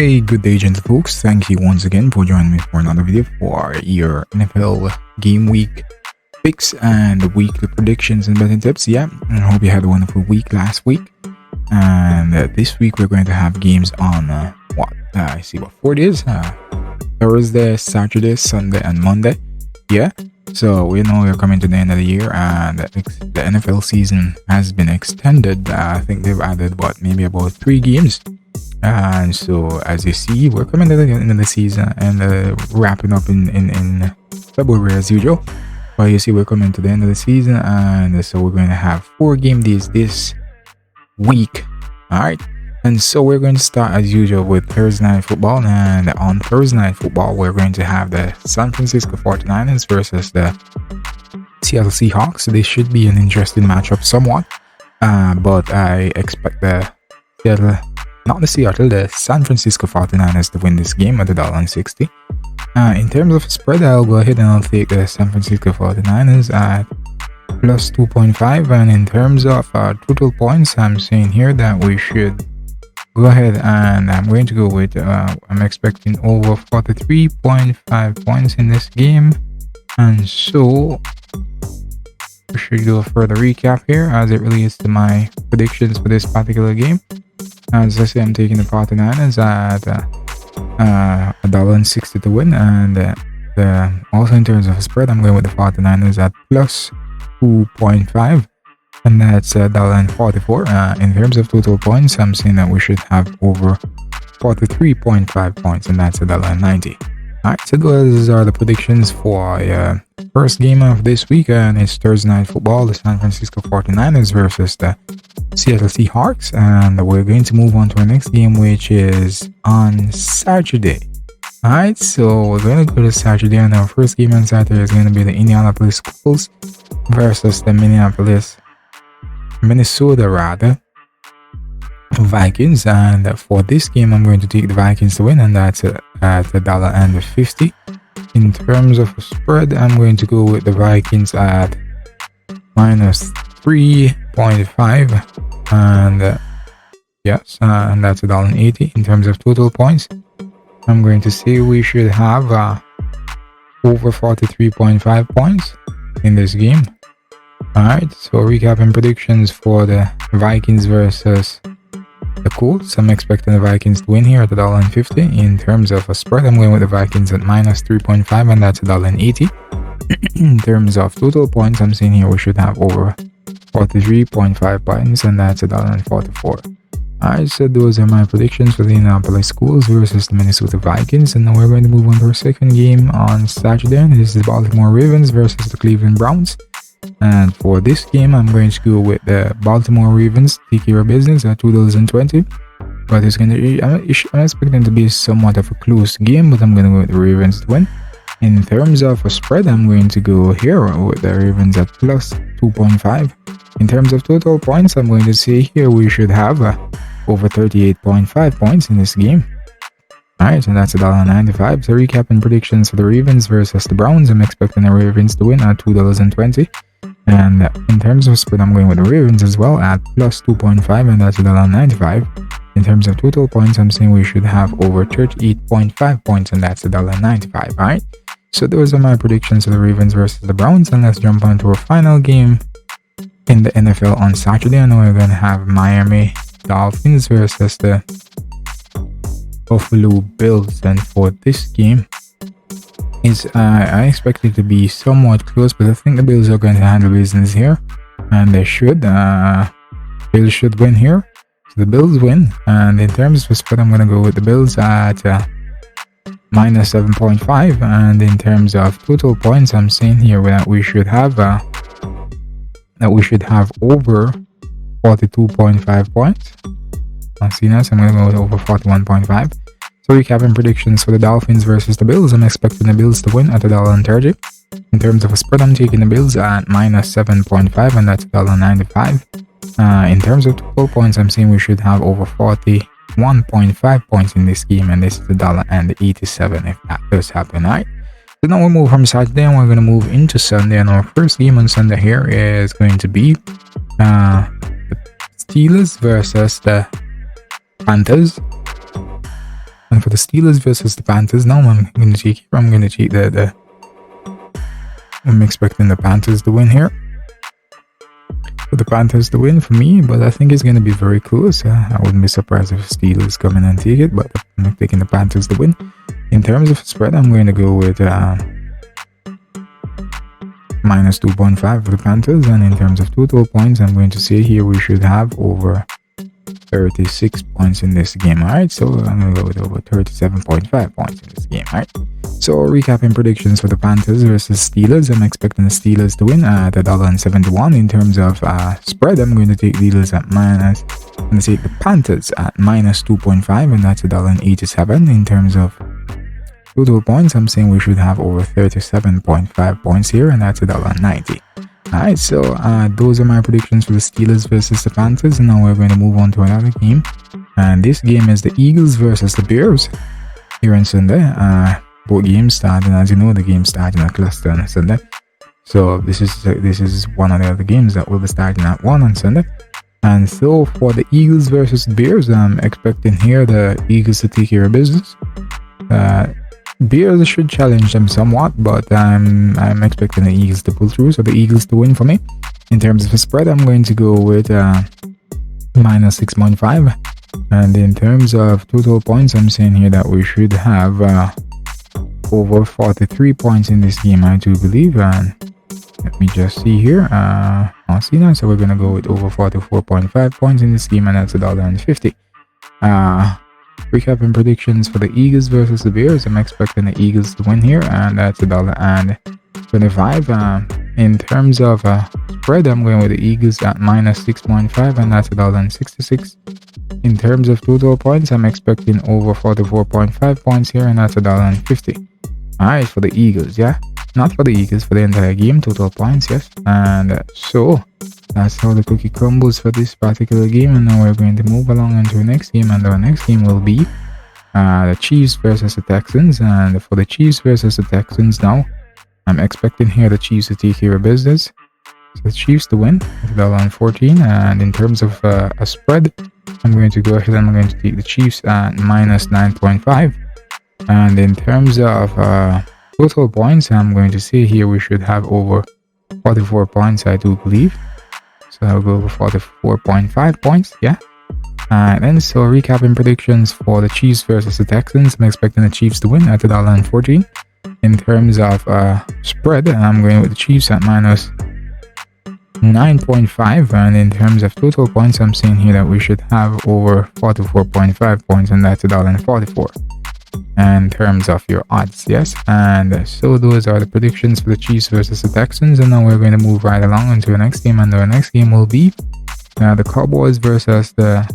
Hey, good day, gentle folks. Thank you once again for joining me for another video for your NFL game week picks and weekly predictions and betting tips. Yeah, I hope you had a wonderful week last week. And this week we're going to have games on I see what 4 days. Thursday, Saturday, Sunday, and Monday. Yeah. So we know we're coming to the end of the year, and the NFL season has been extended. I think they've added maybe about 3 games. And so, as you see, we're coming to the end of the season and wrapping up in February as usual. But you see, we're coming to the end of the season, and so we're going to have 4 game days this week. All right. And so we're going to start as usual with Thursday Night Football. And on Thursday Night Football, we're going to have the San Francisco 49ers versus the Seattle Seahawks. This should be an interesting matchup somewhat. But I expect the San Francisco 49ers to win this game at $1.60. In terms of spread, I'll go ahead and I'll take the San Francisco 49ers at plus 2.5. And in terms of total points, I'm saying here that we should go ahead and I'm going to go with I'm expecting over 43.5 points in this game. And so we should do a further recap here as it relates to my predictions for this particular game. As I say, I'm taking the 49ers at $1.60 to win, and also in terms of spread, I'm going with the 49ers at plus 2.5, and that's $1.44. In terms of total points, I'm saying that we should have over 43.5 points, and that's $1.90. Alright, so those are the predictions for first game of this week, and it's Thursday Night Football, the San Francisco 49ers versus the Seattle Seahawks, and we're going to move on to our next game, which is on Saturday. Alright, so we're going to go to Saturday, and our first game on Saturday is going to be the Indianapolis Colts versus the Minnesota Vikings. And for this game, I'm going to take the Vikings to win, and that's at $1.50. In terms of spread, I'm going to go with the Vikings at minus 3.5, and yes, and that's $1.80. In terms of total points, I'm going to say we should have over 43.5 points in this game. Alright, so recapping predictions for the Vikings versus the Colts. I'm expecting the Vikings to win here at $1.50. In terms of a spread, I'm going with the Vikings at minus 3.5, and that's $1.80. In terms of total points, I'm saying here we should have over 43.5 points, and that's $1.44. Alright, so those are my predictions for the Indianapolis Colts versus the Minnesota Vikings. And now we're going to move on to our second game on Saturday, and this is the Baltimore Ravens versus the Cleveland Browns. And for this game, I'm going to go with the Baltimore Ravens to take care of business at $2.20. But it's going to I'm expecting to be somewhat of a close game, but I'm going to go with the Ravens to win. In terms of a spread, I'm going to go here with the Ravens at plus 2.5. In terms of total points, I'm going to say here we should have over 38.5 points in this game. Alright, and that's $1.95. So recapping predictions for the Ravens versus the Browns, I'm expecting the Ravens to win at $2.20. And in terms of spread, I'm going with the Ravens as well at plus 2.5, and that's $1.95. In terms of total points, I'm saying we should have over 38.5 points, and that's $1.95. Alright, so those are my predictions for the Ravens versus the Browns, and let's jump on to our final game in the NFL on Saturday. I know we're going to have Miami Dolphins versus the Buffalo Bills, and for this game, I expect it to be somewhat close, but I think the Bills are going to handle business here, and they should. Bills should win here, so the Bills win. And in terms of spread, I'm going to go with the Bills at minus 7.5, and in terms of total points, I'm saying here that we should have over 42.5 points. I'm seeing that, so I'm going to go with over 41.5. So recapping predictions for the Dolphins versus the Bills, I'm expecting the Bills to win at $1.30. In terms of a spread, I'm taking the Bills at minus 7.5, and that's $1.95. In terms of total points, I'm saying we should have over 41.5 points in this game, and this is $1.87 if that does happen. Alright, so now we'll move from Saturday and we're going to move into Sunday, and our first game on Sunday here is going to be the Steelers versus the Panthers. And for the Steelers versus the Panthers, now I'm going to take here. I'm going to take I'm expecting the Panthers to win here. For the Panthers to win for me, but I think it's going to be very close. I wouldn't be surprised if Steelers come in and take it, but I'm taking the Panthers to win. In terms of spread, I'm going to go with minus 2.5 for the Panthers, and in terms of total points, I'm going to say here we should have over 36 points in this game. Alright, so I'm going to go with over 37.5 points in this game. Alright, so recapping predictions for the Panthers versus Steelers, I'm expecting the Steelers to win at $1.71. In terms of spread, I'm going to take Steelers at minus. I'm going to take the Panthers at minus 2.5, and that's $1.87. In terms of total points, I'm saying we should have over 37.5 points here, and that's $1.90. Alright, so those are my predictions for the Steelers versus the Panthers, and now we're going to move on to another game. And this game is the Eagles versus the Bears here on Sunday. Both games start, and as you know, the game starts in a cluster on Sunday. So this is one of the other games that will be starting at 1 on Sunday. And so for the Eagles versus the Bears, I'm expecting here the Eagles to take care of business. Bears should challenge them somewhat, but I'm expecting the Eagles to pull through, so the Eagles to win for me. In terms of the spread, I'm going to go with minus 6.5, and in terms of total points, I'm saying here that we should have over 43 points in this game, I do believe. And let me just see here. I'll see now. So we're gonna go with over 44.5 points in this game, and that's $1.50. Recapping predictions for the Eagles versus the Bears, I'm expecting the Eagles to win here, and that's $1.25. In terms of spread, I'm going with the Eagles at minus 6.5, and that's $1.66. In terms of total points, I'm expecting over 44.5 points here, and that's $1.50. Alright, for the Eagles, yeah, not for the Eagles, for the entire game, total points, yes. And so that's how the cookie crumbles for this particular game. And now we're going to move along into the next game, and our next game will be the Chiefs versus the Texans. And for the Chiefs versus the Texans, now I'm expecting here the Chiefs to take care of business, so the Chiefs to win at $1.14. And in terms of a spread, I'm going to go ahead and I'm going to take the Chiefs at minus 9.5. And in terms of total points, I'm going to say here we should have over 44 points, I do believe. So I'll go over 44.5 points, yeah. And so recapping predictions for the Chiefs versus the Texans, I'm expecting the Chiefs to win at $1.14. In terms of spread, I'm going with the Chiefs at minus 9.5, and in terms of total points, I'm saying here that we should have over 44.5 points, and that's $1.44 in terms of your odds, yes. And so those are the predictions for the Chiefs versus the Texans, and now we're going to move right along into the next game, and the next game will be the Cowboys versus the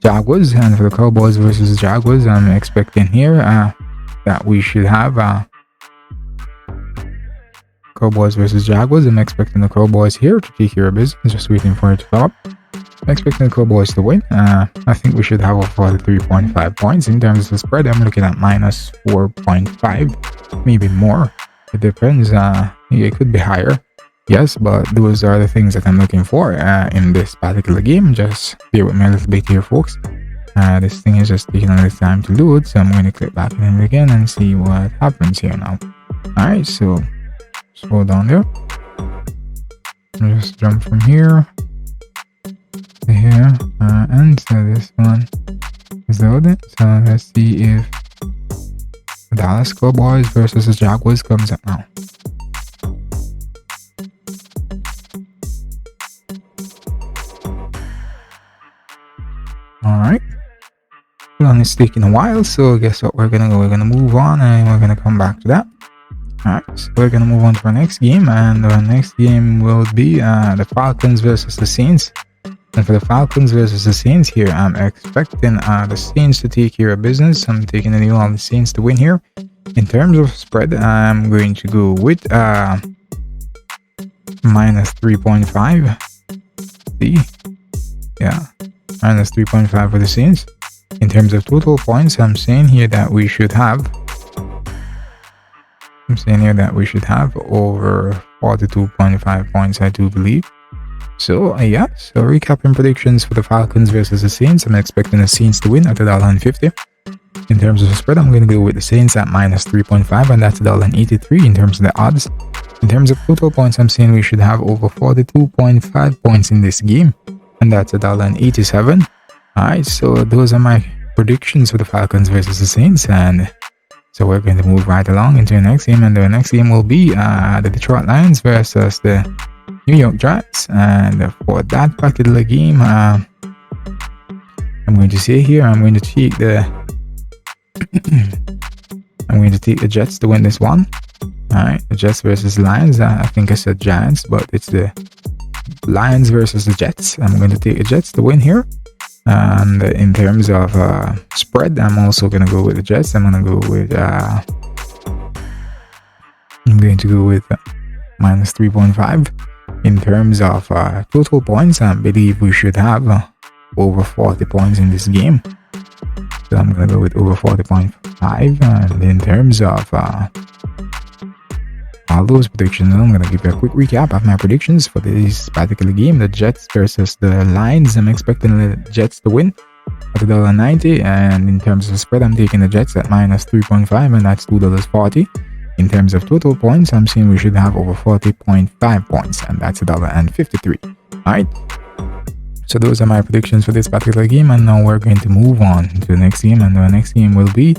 Jaguars. And for the Cowboys versus the Jaguars, I'm expecting here that we should have Cowboys versus Jaguars. I'm expecting the Cowboys here to take care of business, just waiting for it to come up. I'm expecting the Cowboys to win. I think we should have over 43.5 points. In terms of the spread, I'm looking at minus 4.5, maybe more. It depends. It could be higher, yes, but those are the things that I'm looking for in this particular game. Just bear with me a little bit here, folks. This thing is just taking a little time to load, so I'm going to click back in it again and see what happens here now. Alright, so scroll down there. I'll just jump from here to here, and so this one is loaded. So let's see if the Dallas Cowboys versus the Jaguars comes up now. Alright. Well, it's taking a while, so guess what we're gonna do? We're gonna move on and we're gonna come back to that. Alright, so we're gonna move on to our next game, and our next game will be the Falcons versus the Saints. And for the Falcons versus the Saints here, I'm expecting the Saints to take care of business. I'm taking the New Orleans Saints to win here. In terms of spread, I'm going to go with minus 3.5. See? Yeah, minus 3.5 for the Saints. In terms of total points, I'm saying here that we should have over 42.5 points, I do believe. So yeah, so recapping predictions for the Falcons versus the Saints, I'm expecting the Saints to win at $1.50. In in terms of the spread, I'm going to go with the Saints at minus 3.5, and that's $1.83 in terms of the odds. In terms of total points, I'm saying we should have over 42.5 points in this game, and that's $1.87. Alright, so those are my predictions for the Falcons versus the Saints, and so we're going to move right along into the next game, and the next game will be the Detroit Lions versus the New York Giants. And for that particular game, I'm going to say here, I'm going to take the Jets to win this one. Alright, the Jets versus Lions. I think I said Giants, but it's the Lions versus the Jets. I'm going to take the Jets to win here. And in terms of spread, I'm also going to go with the Jets. I'm going to go with minus 3.5. In terms of total points, I believe we should have over 40 points in this game. So I'm going to go with over 40.5. And in terms of all those predictions, I'm going to give you a quick recap of my predictions for this particular game, the Jets versus the Lions. I'm expecting the Jets to win at $1.90, and in terms of spread, I'm taking the Jets at minus 3.5, and that's $2.40. In terms of total points, I'm saying we should have over 40.5 points, and that's $1.53. Alright, so those are my predictions for this particular game, and now we're going to move on to the next game, and the next game will be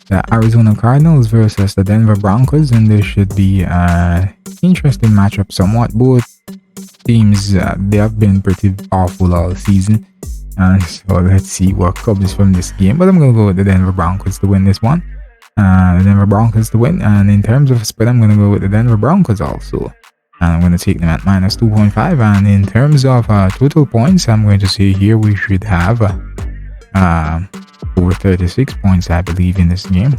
the Arizona Cardinals versus the Denver Broncos, and this should be an interesting matchup somewhat. Both teams, they have been pretty awful all season, and so let's see what comes from this game. But I'm going to go with the Denver Broncos to win this one. The Denver Broncos to win, and in terms of spread, I'm going to go with the Denver Broncos also. And I'm going to take them at minus 2.5, and in terms of total points, I'm going to say here we should have over 36 points, I believe, in this game.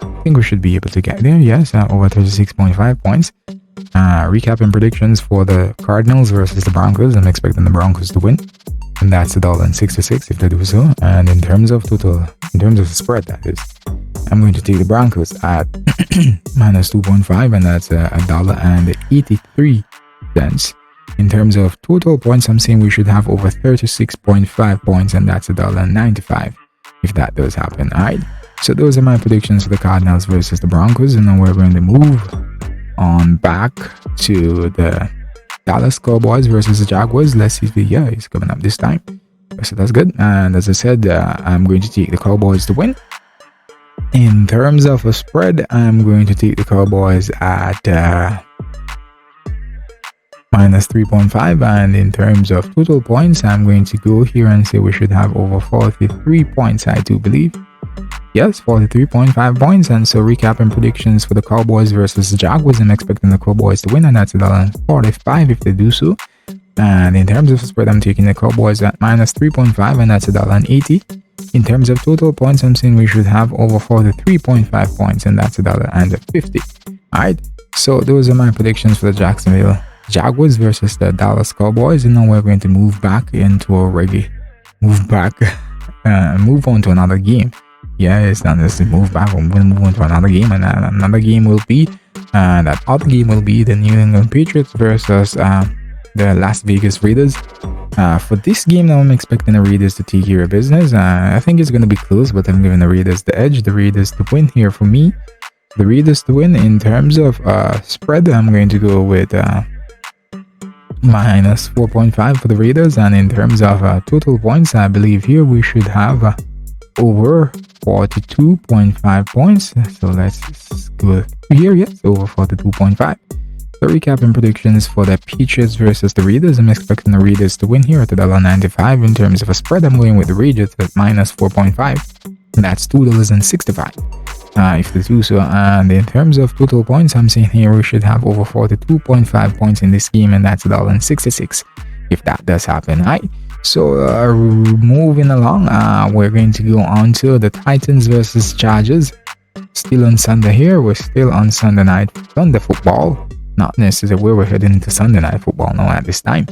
I think we should be able to get there. Yes, over 36.5 points. Recapping predictions for the Cardinals versus the Broncos. I'm expecting the Broncos to win, and that's $1.66 if they do so. And in terms of total, in terms of the spread, that is, I'm going to take the Broncos at minus 2.5, and that's $1.83. In terms of total points, I'm saying we should have over 36.5 points, and that's $1.95 if that does happen. Alright, so those are my predictions for the Cardinals versus the Broncos, and then we're going to move on back to the Dallas Cowboys versus the Jaguars. Let's see if it's coming up this time. So that's good. And as I said, I'm going to take the Cowboys to win. In terms of a spread, I'm going to take the Cowboys at minus 3.5, and in terms of total points, I'm going to go here and say we should have over 43 points, I do believe. Yes, 43.5 points. And so recapping predictions for the Cowboys versus the Jaguars, I'm expecting the Cowboys to win, and that's $1.45 if they do so. And in terms of spread, I'm taking the Cowboys at minus 3.5, and that's $1.80. In terms of total points, I'm saying we should have over 43.5 points, and that's $1.50. Alright, so those are my predictions for the Jacksonville Jaguars versus the Dallas Cowboys, and now we're going to move back into a move on to another game. Yeah, it's not just move back, we're going to move on to another game, and another game will be that other game will be the New England Patriots versus the Las Vegas Raiders. For this game now, I'm expecting the Raiders to take care of business. I think it's going to be close, but I'm giving the Raiders the edge, the Raiders to win here for me. The Raiders to win. In terms of spread, I'm going to go with minus 4.5 for the Raiders, and in terms of total points, I believe here we should have over 42.5 points. So let's go here. Yes, over 42.5. So recapping predictions for the Patriots versus the Raiders, I'm expecting the Raiders to win here at $1.95. In terms of a spread, I'm going with the Raiders at minus 4.5, and that's $2.65 if they do so. And in terms of total points, I'm saying here we should have over 42.5 points in this game, and that's $1.66 if that does happen. Right, so moving along, we're going to go on to the Titans versus Chargers. Still on Sunday here. We're still on Sunday night football. Not necessarily where we're heading into Sunday night football now at this time.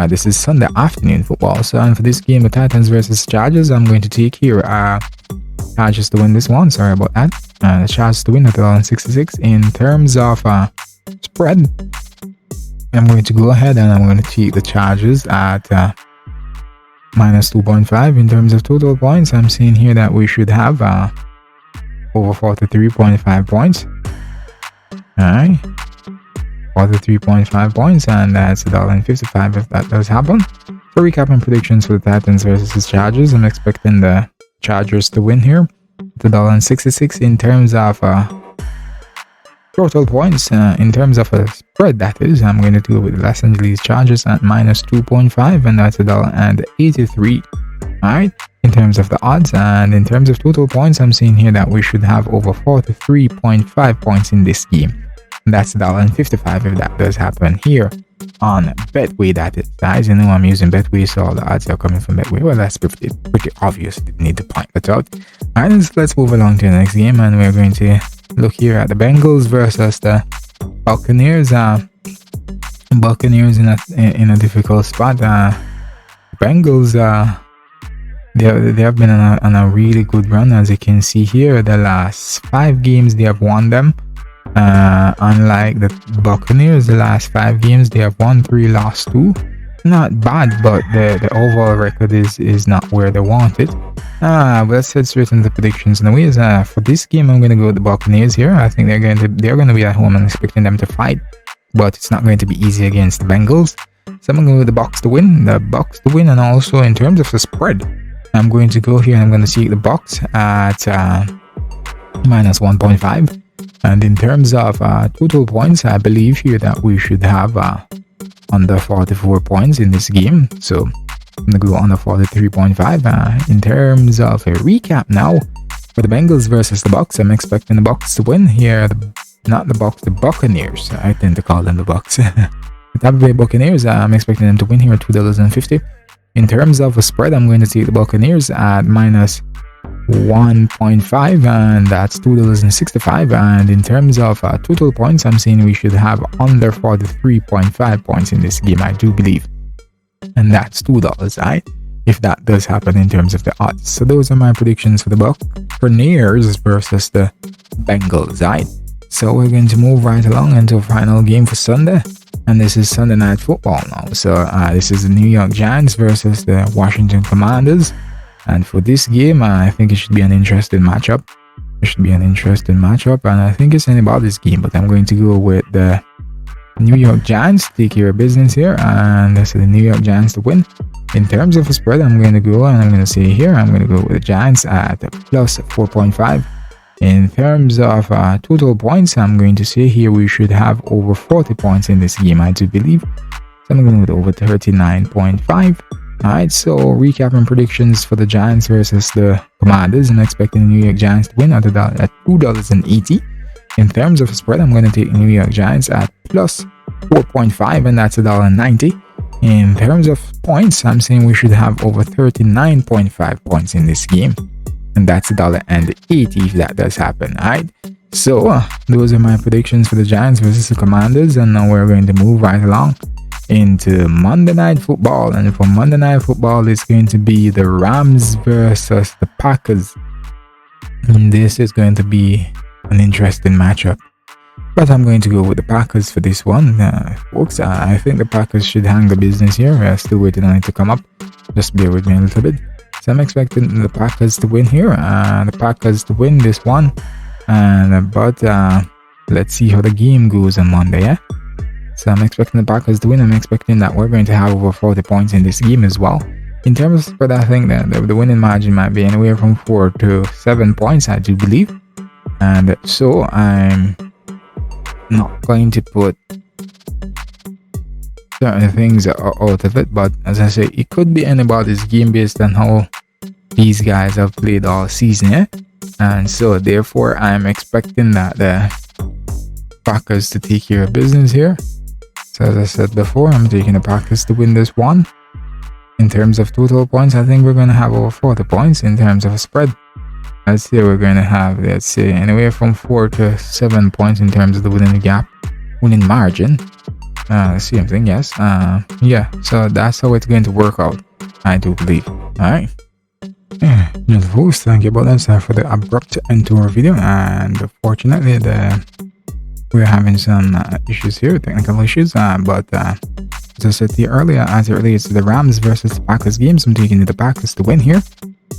This is Sunday afternoon football. So, and for this game, the Titans versus Chargers, I'm going to take here Chargers to win this one. Sorry about that. The Chargers to win at $1.66. In terms of spread, I'm going to go ahead and I'm going to take the Chargers at minus 2.5. In terms of total points, I'm seeing here that we should have over 43.5 points. Alright, 43.5 points, and that's $1.55 if that does happen. So recapping predictions for the Titans versus the Chargers, I'm expecting the Chargers to win here. $1.66 in terms of total points. In terms of a spread, that is, I'm going to do it with the Los Angeles Chargers at minus 2.5, and that's $1.83. Alright, in terms of the odds, and in terms of total points, I'm seeing here that we should have over 43.5 points in this game. And that's $1.55 if that does happen here on Betway, that is, guys. You know I'm using Betway, so all the odds are coming from Betway. Well, that's pretty obvious. Didn't need to point that out. Alright, let's move along to the next game, and we're going to look here at the Bengals versus the Buccaneers. Buccaneers in a difficult spot. Bengals, they have been on a really good run, as you can see here. The last 5 games they have won them. Unlike the Buccaneers, the last 5 games they have won 3, lost 2. Not bad, but the overall record is not where they want it. But let's head straight into the predictions. Anyways, for this game, I'm gonna go with the Buccaneers here. I think they're gonna be at home. I'm expecting them to fight, but it's not going to be easy against the Bengals. So I'm gonna go with the Bucs to win. And also in terms of the spread, I'm going to go here and I'm gonna see the Bucs at minus 1.5. And in terms of total points, I believe here that we should have under 44 points in this game. So I'm gonna go under 43.5. In terms of a recap now for the Bengals versus the Bucs, I'm expecting the Bucs to win here. Not the Bucs, the Buccaneers. I tend to call them the Bucs. The Tampa Bay Buccaneers, I'm expecting them to win here at $2.50. In terms of a spread, I'm going to take the Buccaneers at minus 1.5, and that's $2.65. And in terms of total points, I'm saying we should have under 43.5 points in this game, I do believe, and that's $2, right? If that does happen in terms of the odds. So those are my predictions for the Buccaneers versus the Bengals, right? So we're going to move right along into a final game for Sunday, and this is Sunday Night Football now. So this is the New York Giants versus the Washington Commanders. And for this game, I think it should be an interesting matchup. And I think it's anybody's game, but I'm going to go with the New York Giants to take care of business here, and that's the New York Giants to win. In terms of a spread, I'm going to go, and I'm going to say here, I'm going to go with the Giants at plus 4.5. In terms of total points, I'm going to say here we should have over 40 points in this game, I do believe. So I'm going to go with over 39.5. Alright, so recapping predictions for the Giants versus the Commanders. I'm expecting the New York Giants to win at $2.80. In terms of spread, I'm going to take the New York Giants at plus 4.5, and that's $1.90. In terms of points, I'm saying we should have over 39.5 points in this game, and that's $1.80 if that does happen. Alright, so those are my predictions for the Giants versus the Commanders, and now we're going to move right along into Monday Night Football. And for Monday Night Football, it's going to be the Rams versus the Packers, and this is going to be an interesting matchup, but I'm going to go with the Packers for this one, folks. I think the Packers should hang the business here. We're still waiting on it to come up, just bear with me a little bit. So I'm expecting the Packers to win here, the Packers to win this one, but let's see how the game goes on Monday. So I'm expecting the Packers to win. I'm expecting that we're going to have over 40 points in this game as well. In terms of spread, I think that the winning margin might be anywhere from 4 to 7 points, I do believe. And so I'm not going to put certain things out of it, but as I say, it could be anybody's game based on how these guys have played all season. And so therefore I'm expecting that the Packers to take care of business here. So as I said before, I'm taking the Packers to win this one. In terms of total points, I think we're going to have over 40 points. In terms of a spread, I'd say we're going to have, let's say, anywhere from 4 to 7 points in terms of the winning margin. Same thing, yes. Yeah, so that's how it's going to work out, I do believe. Alright. Yeah, just folks, thank you about that for the abrupt end to our video, and unfortunately we're having some issues here, technical issues, but as I said to you earlier, as it relates to the Rams versus the Packers games, I'm taking the Packers to win here.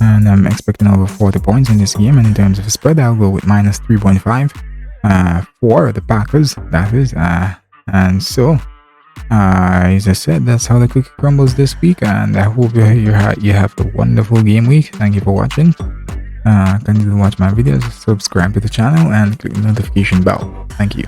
and I'm expecting over 40 points in this game. And in terms of spread, I'll go with minus 3.5 for the Packers, that is. And so, as I said, that's how the cookie crumbles this week, and I hope you have a wonderful game week. Thank you for watching. Continue to watch my videos, subscribe to the channel, and click the notification bell. Thank you.